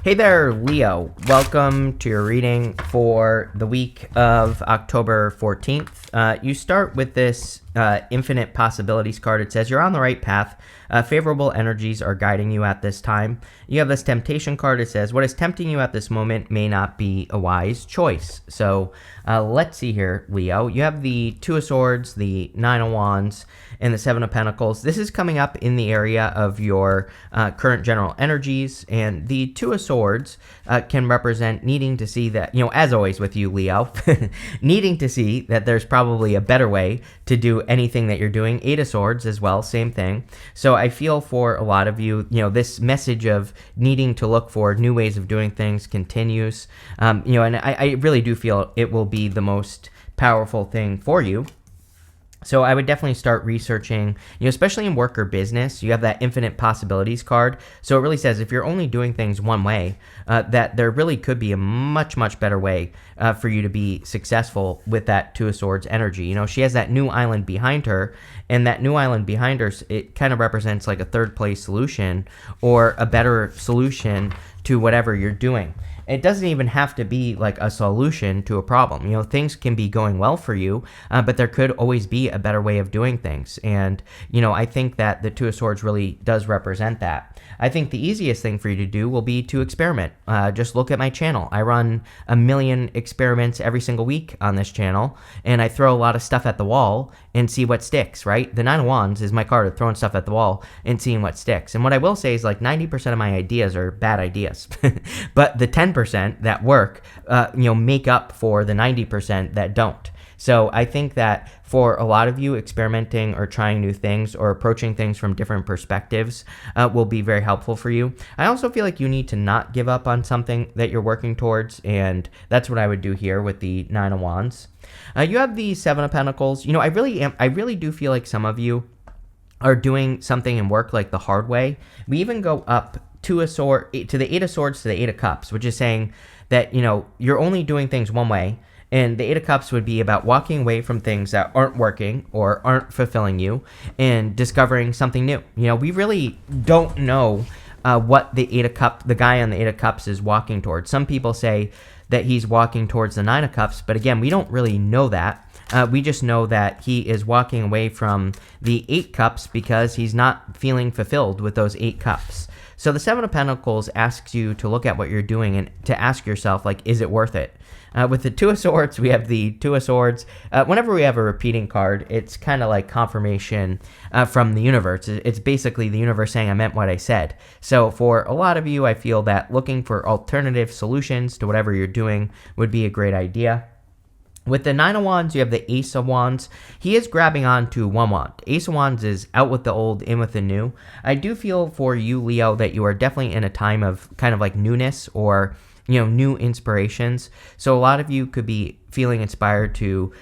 Hey there, Leo. Welcome to your reading for the week of October 14th. You start with this infinite possibilities card. It says you're on the right path. Favorable energies are guiding you at this time. You have this temptation card. It says what is tempting you at this moment may not be a wise choice. So let's see here, Leo. You have the Two of Swords, the Nine of Wands, and the Seven of Pentacles. This is coming up in the area of your current general energies, and the Two of Swords can represent needing to see that, as always with you, Leo, needing to see that there's probably a better way to do anything that you're doing. Eight of Swords as well, same thing. So I feel for a lot of you, this message of needing to look for new ways of doing things continues, and I really do feel it will be the most powerful thing for you. So I would definitely start researching, especially in work or business. You have that infinite possibilities card. So it really says if you're only doing things one way, that there really could be a much, much better way for you to be successful with that Two of Swords energy. She has that new island behind her, and that new island behind her, it kind of represents like a third place solution or a better solution to whatever you're doing. It doesn't even have to be like a solution to a problem. Things can be going well for you, but there could always be a better way of doing things. And, I think that the Two of Swords really does represent that. I think the easiest thing for you to do will be to experiment. Just look at my channel. I run 1 million experiments every single week on this channel, and I throw a lot of stuff at the wall and see what sticks, right? The Nine of Wands is my card of throwing stuff at the wall and seeing what sticks. And what I will say is like 90% of my ideas are bad ideas, but the 10% that work, make up for the 90% that don't. So I think that for a lot of you, experimenting or trying new things or approaching things from different perspectives will be very helpful for you. I also feel like you need to not give up on something that you're working towards, and that's what I would do here with the Nine of Wands. You have the Seven of Pentacles. I really do feel like some of you are doing something in work like the hard way. We even go up to the Eight of Swords to the Eight of Cups, which is saying that, you're only doing things one way. And the Eight of Cups would be about walking away from things that aren't working or aren't fulfilling you and discovering something new. We really don't know what the guy on the Eight of Cups is walking towards. Some people say that he's walking towards the Nine of Cups, but again, we don't really know that. We just know that he is walking away from the Eight Cups because he's not feeling fulfilled with those Eight Cups. So the Seven of Pentacles asks you to look at what you're doing and to ask yourself, is it worth it? With the Two of Swords, we have the Two of Swords. Whenever we have a repeating card, it's kind of like confirmation from the universe. It's basically the universe saying I meant what I said. So for a lot of you, I feel that looking for alternative solutions to whatever you're doing would be a great idea. With the Nine of Wands, you have the Ace of Wands. He is grabbing on to one wand. Ace of Wands is out with the old, in with the new. I do feel for you, Leo, that you are definitely in a time of kind of like newness or new inspirations. So a lot of you could be feeling inspired to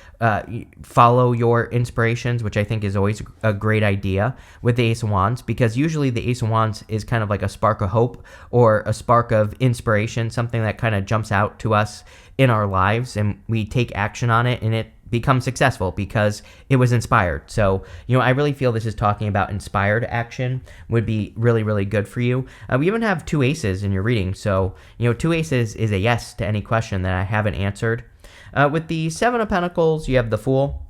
follow your inspirations, which I think is always a great idea with the Ace of Wands, because usually the Ace of Wands is kind of like a spark of hope or a spark of inspiration, something that kind of jumps out to us in our lives and we take action on it and it becomes successful because it was inspired. So, I really feel this is talking about inspired action would be really, really good for you. We even have two aces in your reading. So, two aces is a yes to any question that I haven't answered. With the Seven of Pentacles, you have the Fool.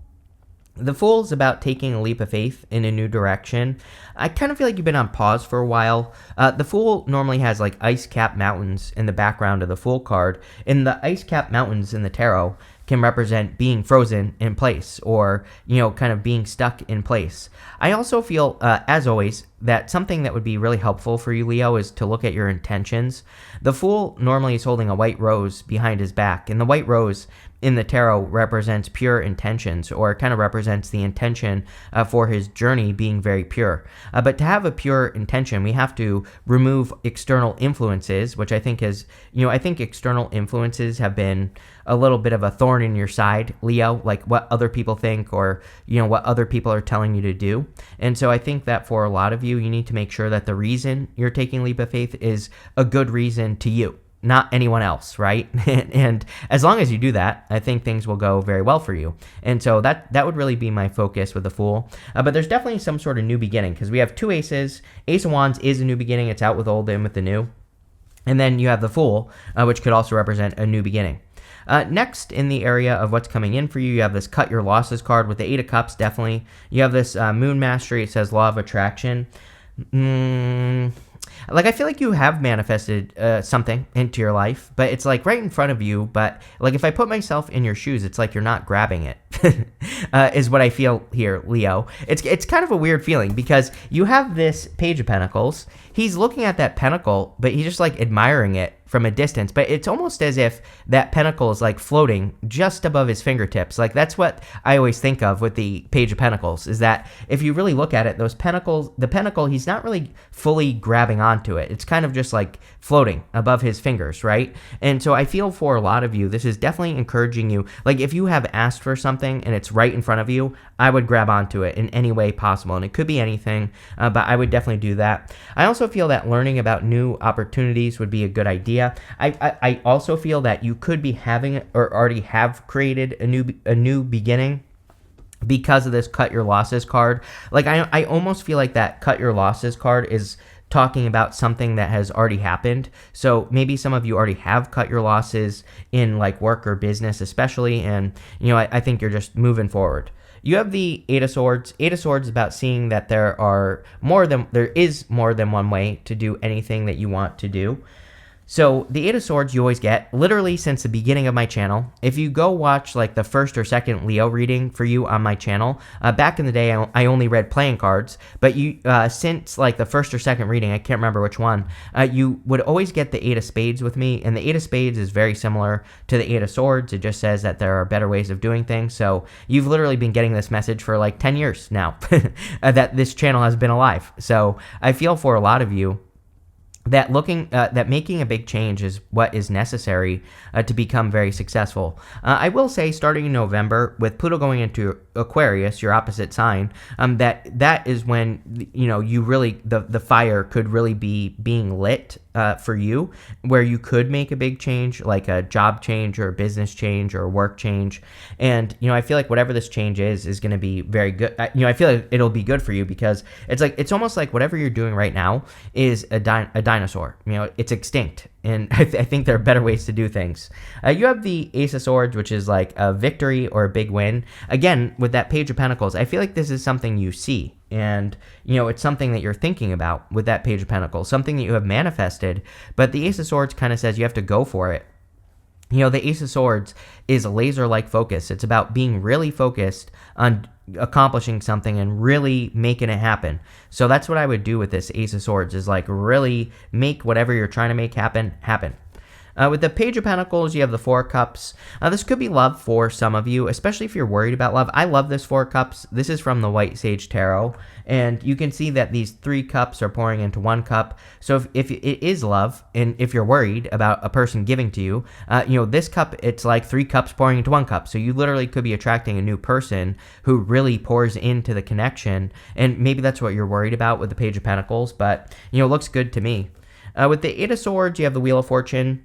The Fool is about taking a leap of faith in a new direction. I kind of feel like you've been on pause for a while. The Fool normally has like ice-capped mountains in the background of the Fool card, and the ice-capped mountains in the tarot can represent being frozen in place or, kind of being stuck in place. I also feel, as always, that something that would be really helpful for you, Leo, is to look at your intentions. The Fool normally is holding a white rose behind his back, and the white rose in the tarot represents pure intentions, or kind of represents the intention for his journey being very pure. But to have a pure intention, we have to remove external influences, which I think is, I think external influences have been a little bit of a thorn in your side, Leo, like what other people think or, what other people are telling you to do. And so I think that for a lot of you, you need to make sure that the reason you're taking leap of faith is a good reason to you, not anyone else, right? And as long as you do that, I think things will go very well for you. And so that would really be my focus with the Fool. But there's definitely some sort of new beginning because we have two aces. Ace of Wands is a new beginning. It's out with old, in with the new. And then you have the Fool, which could also represent a new beginning. Next, in the area of what's coming in for you, you have this Cut Your Losses card with the Eight of Cups, definitely. You have this Moon Mastery. It says Law of Attraction. Like, I feel like you have manifested something into your life, but it's like right in front of you. But like, if I put myself in your shoes, it's like you're not grabbing it, is what I feel here, Leo. It's kind of a weird feeling because you have this Page of Pentacles. He's looking at that pentacle, but he's just like admiring it from a distance, but it's almost as if that pentacle is like floating just above his fingertips. Like, that's what I always think of with the Page of Pentacles, is that if you really look at it, those pentacles, the pentacle, he's not really fully grabbing onto it. It's kind of just like floating above his fingers, right? And so I feel for a lot of you, this is definitely encouraging you. Like, if you have asked for something and it's right in front of you, I would grab onto it in any way possible. And it could be anything, but I would definitely do that. I also feel that learning about new opportunities would be a good idea. I also feel that you could be having or already have created a new beginning because of this Cut Your Losses card. Like, I almost feel like that Cut Your Losses card is talking about something that has already happened. So maybe some of you already have cut your losses in like work or business especially, and I think you're just moving forward. You have the Eight of Swords. Eight of Swords is about seeing that there is more than one way to do anything that you want to do. So the Eight of Swords you always get, literally since the beginning of my channel. If you go watch like the first or second Leo reading for you on my channel, back in the day I only read playing cards, but since like the first or second reading, I can't remember which one, you would always get the Eight of Spades with me, and the Eight of Spades is very similar to the Eight of Swords. It just says that there are better ways of doing things. So you've literally been getting this message for like 10 years now that this channel has been alive. So I feel for a lot of you that making a big change is what is necessary to become very successful. I will say, starting in November, with Pluto going into Aquarius, your opposite sign, that is when you really the fire could really be being lit for you, where you could make a big change, like a job change or a business change or a work change. And I feel like whatever this change is going to be very good. I feel like it'll be good for you because it's almost like whatever you're doing right now is a dinosaur. It's extinct, and I think there are better ways to do things. You have the Ace of Swords, which is like a victory or a big win. Again, with that Page of Pentacles, I feel like this is something you see, and it's something that you're thinking about with that Page of Pentacles, something that you have manifested. But the Ace of Swords kind of says you have to go for it. The Ace of Swords is a laser-like focus. It's about being really focused on accomplishing something and really making it happen. So that's what I would do with this Ace of Swords, is like really make whatever you're trying to make happen. With the Page of Pentacles, you have the Four of Cups. This could be love for some of you, especially if you're worried about love. I love this Four of Cups. This is from the White Sage Tarot, and you can see that these three cups are pouring into one cup. So if it is love, and if you're worried about a person giving to you, this cup, it's like three cups pouring into one cup. So you literally could be attracting a new person who really pours into the connection, and maybe that's what you're worried about with the Page of Pentacles, but it looks good to me. With the Eight of Swords, you have the Wheel of Fortune.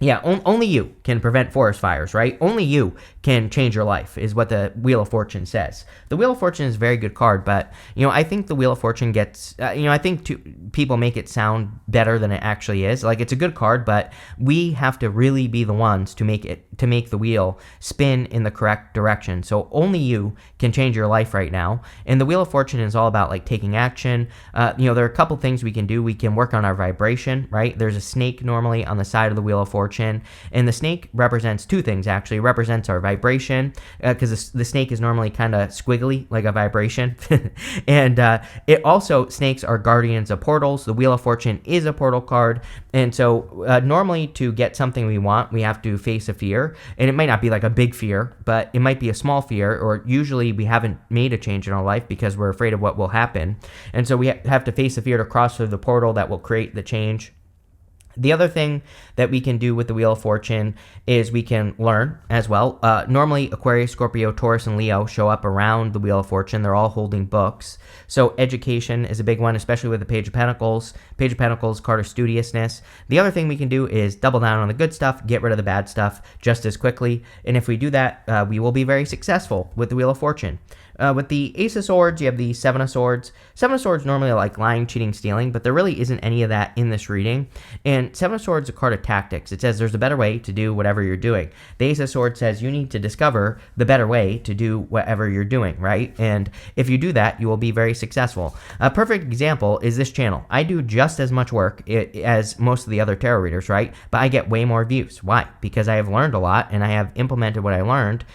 Yeah, only you can prevent forest fires, right? Only you can change your life, is what the Wheel of Fortune says. The Wheel of Fortune is a very good card, but, I think the Wheel of Fortune gets, I think people make it sound better than it actually is. Like, it's a good card, but we have to really be the ones to make the wheel spin in the correct direction. So only you can change your life right now. And the Wheel of Fortune is all about, like, taking action. There are a couple things we can do. We can work on our vibration, right? There's a snake normally on the side of the Wheel of Fortune. And the snake represents two things, actually. It represents our vibration, because the snake is normally kind of squiggly, like a vibration. And it also, snakes are guardians of portals. The Wheel of Fortune is a portal card. And so normally to get something we want, we have to face a fear. And it might not be like a big fear, but it might be a small fear, or usually we haven't made a change in our life because we're afraid of what will happen. And so we have to face a fear to cross through the portal that will create the change. The other thing that we can do with the Wheel of Fortune is we can learn as well. Normally, Aquarius, Scorpio, Taurus, and Leo show up around the Wheel of Fortune. They're all holding books. So education is a big one, especially with the Page of Pentacles. Page of Pentacles, card of studiousness. The other thing we can do is double down on the good stuff, get rid of the bad stuff just as quickly. And if we do that, we will be very successful with the Wheel of Fortune. With the Ace of Swords, you have the Seven of Swords. Seven of Swords normally are like lying, cheating, stealing, but there really isn't any of that in this reading. And And Seven of Swords is a card of tactics. It says there's a better way to do whatever you're doing. The Ace of Swords says you need to discover the better way to do whatever you're doing, right? And if you do that, you will be very successful. A perfect example is this channel. I do just as much work as most of the other tarot readers, right? But I get way more views. Why? Because I have learned a lot and I have implemented what I learned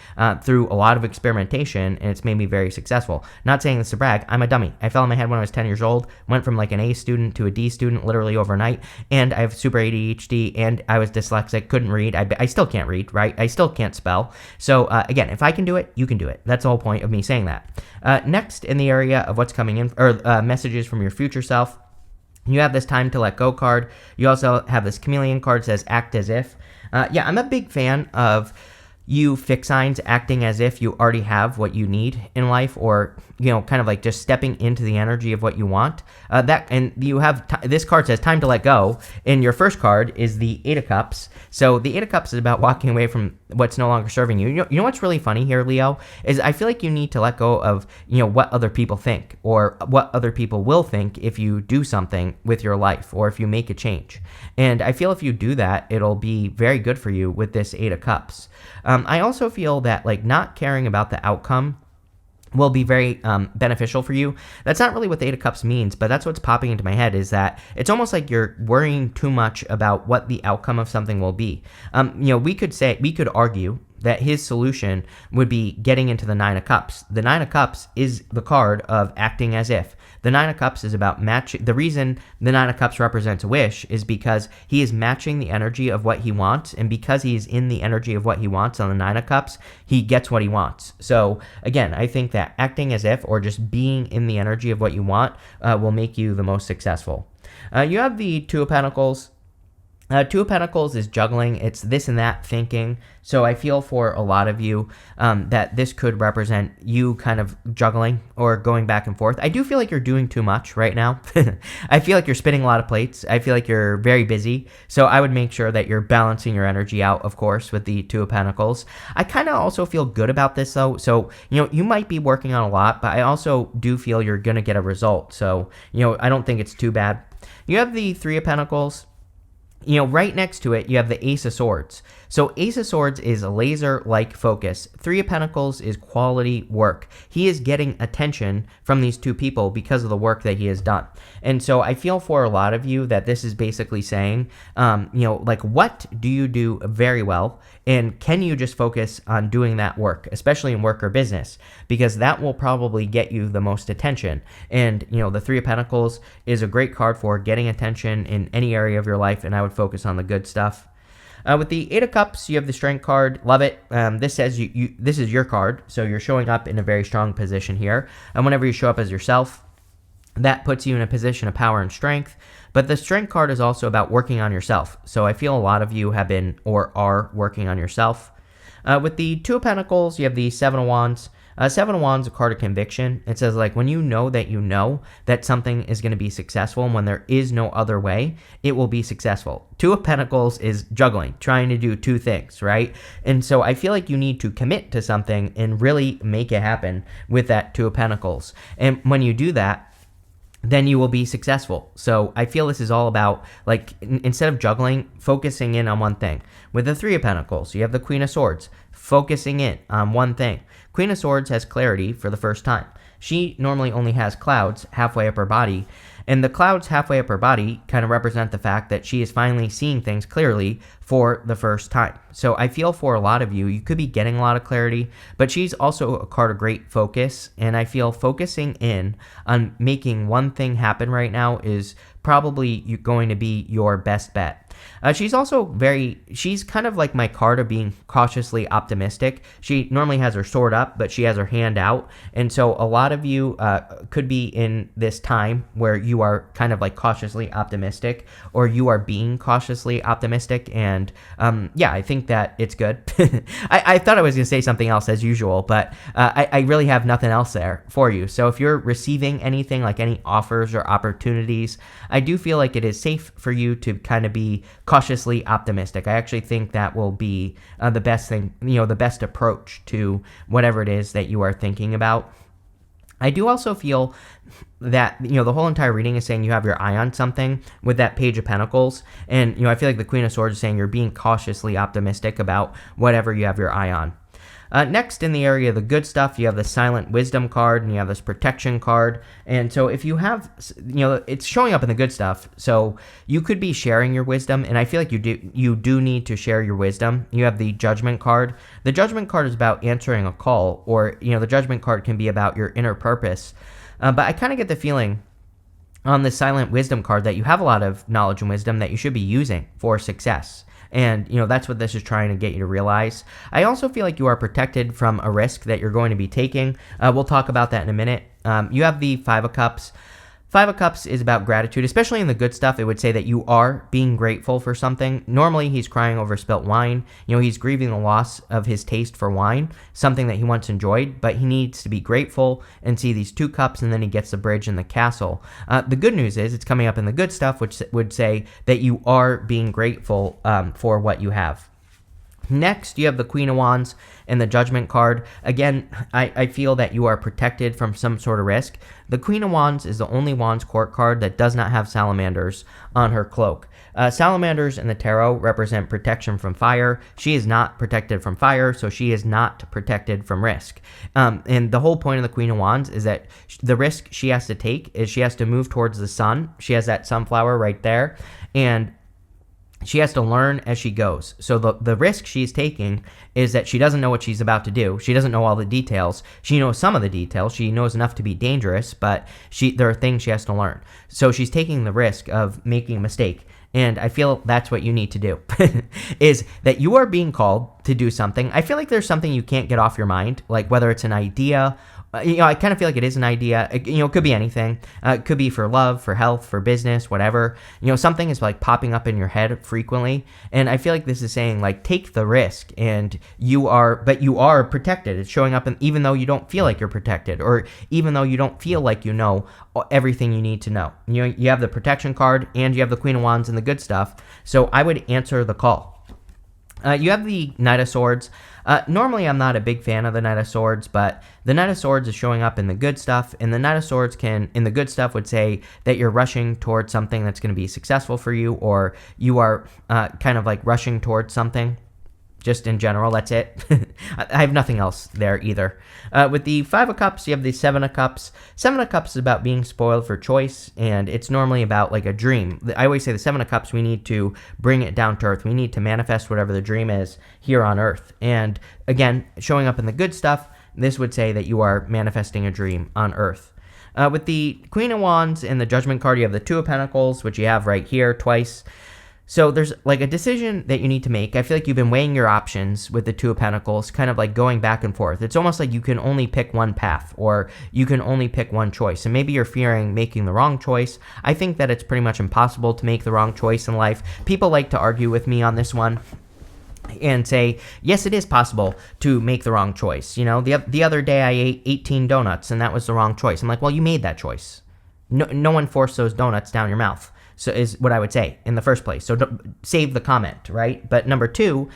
through a lot of experimentation, and it's made me very successful. Not saying this to brag. I'm a dummy. I fell on my head when I was 10 years old, went from like an A student to a D student literally overnight, and I have super ADHD, and I was dyslexic, couldn't read. I still can't read, right? I still can't spell. So again, if I can do it, you can do it. That's the whole point of me saying that. Next, in the area of what's coming in, or messages from your future self, you have this time to let go card. You also have this chameleon card that says act as if. Yeah, I'm a big fan of you fixed signs acting as if you already have what you need in life, or kind of like just stepping into the energy of what you want. And you have this card says time to let go, and your first card is the Eight of Cups. So the Eight of Cups is about walking away from what's no longer serving you. You know what's really funny here, Leo, is I feel like you need to let go of what other people think, or what other people will think if you do something with your life, or if you make a change. And I feel if you do that, it'll be very good for you with this Eight of Cups. I also feel that like not caring about the outcome will be very beneficial for you. That's not really what the Eight of Cups means, but that's what's popping into my head, is that it's almost like you're worrying too much about what the outcome of something will be. We could argue that his solution would be getting into the Nine of Cups. The Nine of Cups is the card of acting as if. The Nine of Cups is about matching. The reason the Nine of Cups represents a wish is because he is matching the energy of what he wants, and because he is in the energy of what he wants on the Nine of Cups, he gets what he wants. So again, I think that acting as if, or just being in the energy of what you want, will make you the most successful. You have the Two of Pentacles. Two of Pentacles is juggling. It's this and that thinking. So I feel for a lot of you that this could represent you kind of juggling or going back and forth. I do feel like you're doing too much right now. I feel like you're spinning a lot of plates. I feel like you're very busy. So I would make sure that you're balancing your energy out, of course, with the Two of Pentacles. I kind of also feel good about this, though. So, you might be working on a lot, but I also do feel you're going to get a result. So, I don't think it's too bad. You have the Three of Pentacles. Right next to it, you have the Ace of Swords. So Ace of Swords is a laser-like focus. Three of Pentacles is quality work. He is getting attention from these two people because of the work that he has done. And so I feel for a lot of you that this is basically saying, what do you do very well? And can you just focus on doing that work, especially in work or business? Because that will probably get you the most attention. And, the Three of Pentacles is a great card for getting attention in any area of your life, and I would focus on the good stuff. With the Eight of Cups, you have the Strength card. Love it. This says this is your card, so you're showing up in a very strong position here. And whenever you show up as yourself, that puts you in a position of power and strength. But the Strength card is also about working on yourself. So I feel a lot of you have been or are working on yourself. With the Two of Pentacles, you have the Seven of Wands. Seven of Wands is a card of conviction. It says, when you know that something is going to be successful, and when there is no other way, it will be successful. Two of Pentacles is juggling, trying to do two things, right? And so I feel like you need to commit to something and really make it happen with that Two of Pentacles. And when you do that, then you will be successful. So I feel this is all about, instead of juggling, focusing in on one thing. With the Three of Pentacles, you have the Queen of Swords, focusing in on one thing. Queen of Swords has clarity for the first time. She normally only has clouds halfway up her body, and the clouds halfway up her body kind of represent the fact that she is finally seeing things clearly for the first time. So I feel for a lot of you, you could be getting a lot of clarity, but she's also a card of great focus, and I feel focusing in on making one thing happen right now is probably going to be your best bet. She's also she's kind of like my card of being cautiously optimistic. She normally has her sword up, but she has her hand out. And so a lot of you could be in this time where you are kind of cautiously optimistic, or you are being cautiously optimistic. And I think that it's good. I thought I was going to say something else as usual, but I really have nothing else there for you. So if you're receiving anything, like any offers or opportunities, I do feel like it is safe for you to kind of be cautiously optimistic. I actually think that will be the best thing, the best approach to whatever it is that you are thinking about. I do also feel that, the whole entire reading is saying you have your eye on something with that Page of Pentacles. And, I feel like the Queen of Swords is saying you're being cautiously optimistic about whatever you have your eye on. Next, in the area of the good stuff, you have the Silent Wisdom card, and you have this Protection card. And so if you have, it's showing up in the good stuff. So you could be sharing your wisdom, and I feel like you do need to share your wisdom. You have the Judgment card. The Judgment card is about answering a call, or, the Judgment card can be about your inner purpose. But I kind of get the feeling on the Silent Wisdom card that you have a lot of knowledge and wisdom that you should be using for success. And, that's what this is trying to get you to realize. I also feel like you are protected from a risk that you're going to be taking. We'll talk about that in a minute. You have the Five of Cups. Five of Cups is about gratitude, especially in the good stuff. It would say that you are being grateful for something. Normally, he's crying over spilt wine. He's grieving the loss of his taste for wine, something that he once enjoyed, but he needs to be grateful and see these two cups, and then he gets the bridge and the castle. The good news is it's coming up in the good stuff, which would say that you are being grateful for what you have. Next, you have the Queen of Wands and the Judgment card. Again, I feel that you are protected from some sort of risk. The Queen of Wands is the only Wands court card that does not have salamanders on her cloak. Salamanders in the tarot represent protection from fire. She is not protected from fire, so she is not protected from risk. And the whole point of the Queen of Wands is that the risk she has to take is she has to move towards the sun. She has that sunflower right there, and she has to learn as she goes. So the risk she's taking is that she doesn't know what she's about to do. She doesn't know all the details. She knows some of the details. She knows enough to be dangerous, but there are things she has to learn. So she's taking the risk of making a mistake. And I feel that's what you need to do, is that you are being called to do something. I feel like there's something you can't get off your mind, like whether it's an idea. I kind of feel like it is an idea. It could be anything. It could be for love, for health, for business, whatever. Something is like popping up in your head frequently. And I feel like this is saying, like, take the risk, and you are protected. It's showing up, even though you don't feel like you're protected, or even though you don't feel like you know everything you need to know. You have the Protection card, and you have the Queen of Wands and the good stuff. So I would answer the call. You have the Knight of Swords. Normally, I'm not a big fan of the Knight of Swords, but the Knight of Swords is showing up in the good stuff, and the Knight of Swords in the good stuff would say that you're rushing towards something that's going to be successful for you, or you are kind of like rushing towards something. Just in general, that's it. I have nothing else there either. With the Five of Cups, you have the Seven of Cups. Seven of Cups is about being spoiled for choice, and it's normally about like a dream. I always say the Seven of Cups, we need to bring it down to earth. We need to manifest whatever the dream is here on earth. And again, showing up in the good stuff, this would say that you are manifesting a dream on earth. With the Queen of Wands and the Judgment card, you have the Two of Pentacles, which you have right here twice. So there's like a decision that you need to make. I feel like you've been weighing your options with the Two of Pentacles, kind of like going back and forth. It's almost like you can only pick one path, or you can only pick one choice. And maybe you're fearing making the wrong choice. I think that it's pretty much impossible to make the wrong choice in life. People like to argue with me on this one and say, yes, it is possible to make the wrong choice. The other day I ate 18 donuts, and that was the wrong choice. I'm like, well, you made that choice. No one forced those donuts down your mouth. So is what I would say in the first place. So save the comment, right? But number two,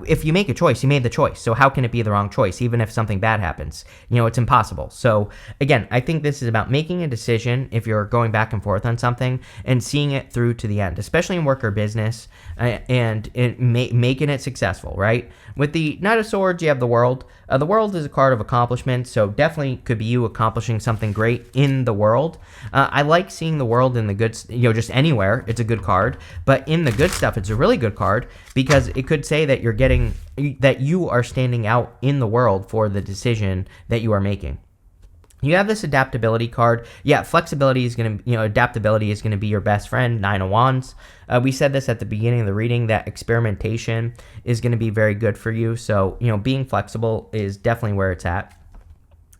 if you make a choice, you made the choice. So how can it be the wrong choice, even if something bad happens? It's impossible. So again, I think this is about making a decision if you're going back and forth on something, and seeing it through to the end, especially in work or business, and making it successful, right? With the Knight of Swords, you have the World. The World is a card of accomplishment, so definitely could be you accomplishing something great in the world. I like seeing the world in the good, just anywhere. It's a good card, but in the good stuff, it's a really good card, because it could say that that you are standing out in the world for the decision that you are making. You have this adaptability card. Yeah, flexibility is going to, adaptability is going to be your best friend, Nine of Wands. We said this at the beginning of the reading, that experimentation is going to be very good for you. So, being flexible is definitely where it's at.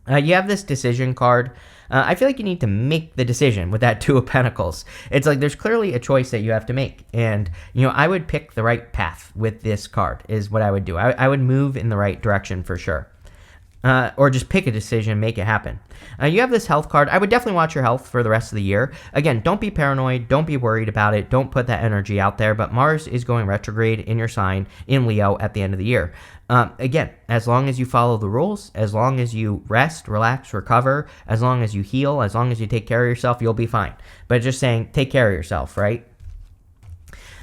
You have this decision card. I feel like you need to make the decision with that Two of Pentacles. It's like there's clearly a choice that you have to make. And, I would pick the right path with this card is what I would do. I would move in the right direction for sure. or just pick a decision, make it happen. You have this health card. I would definitely watch your health for the rest of the year. Again, don't be paranoid. Don't be worried about it. Don't put that energy out there. But Mars is going retrograde in your sign in Leo at the end of the year. Again, as long as you follow the rules, as long as you rest, relax, recover, as long as you heal, as long as you take care of yourself, you'll be fine. But just saying, take care of yourself, right?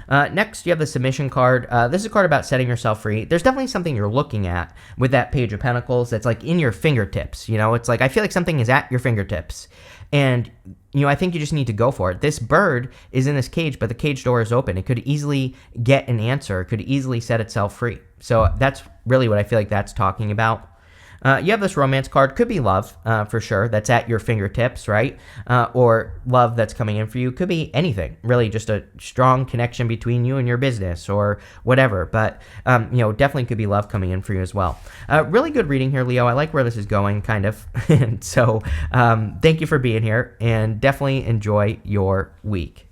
Next, you have the submission card. This is a card about setting yourself free. There's definitely something you're looking at with that Page of Pentacles that's like in your fingertips. You know, it's like I feel like something is at your fingertips. And, you know, I think you just need to go for it. This bird is in this cage, but the cage door is open. It could easily get an answer. It could easily set itself free. So that's really what I feel like that's talking about. You have this romance card. Could be love, for sure. That's at your fingertips, right? Or love that's coming in for you. Could be anything, really, just a strong connection between you and your business or whatever. But, you know, definitely could be love coming in for you as well. Really good reading here, Leo. I like where this is going, kind of. And so thank you for being here, and definitely enjoy your week.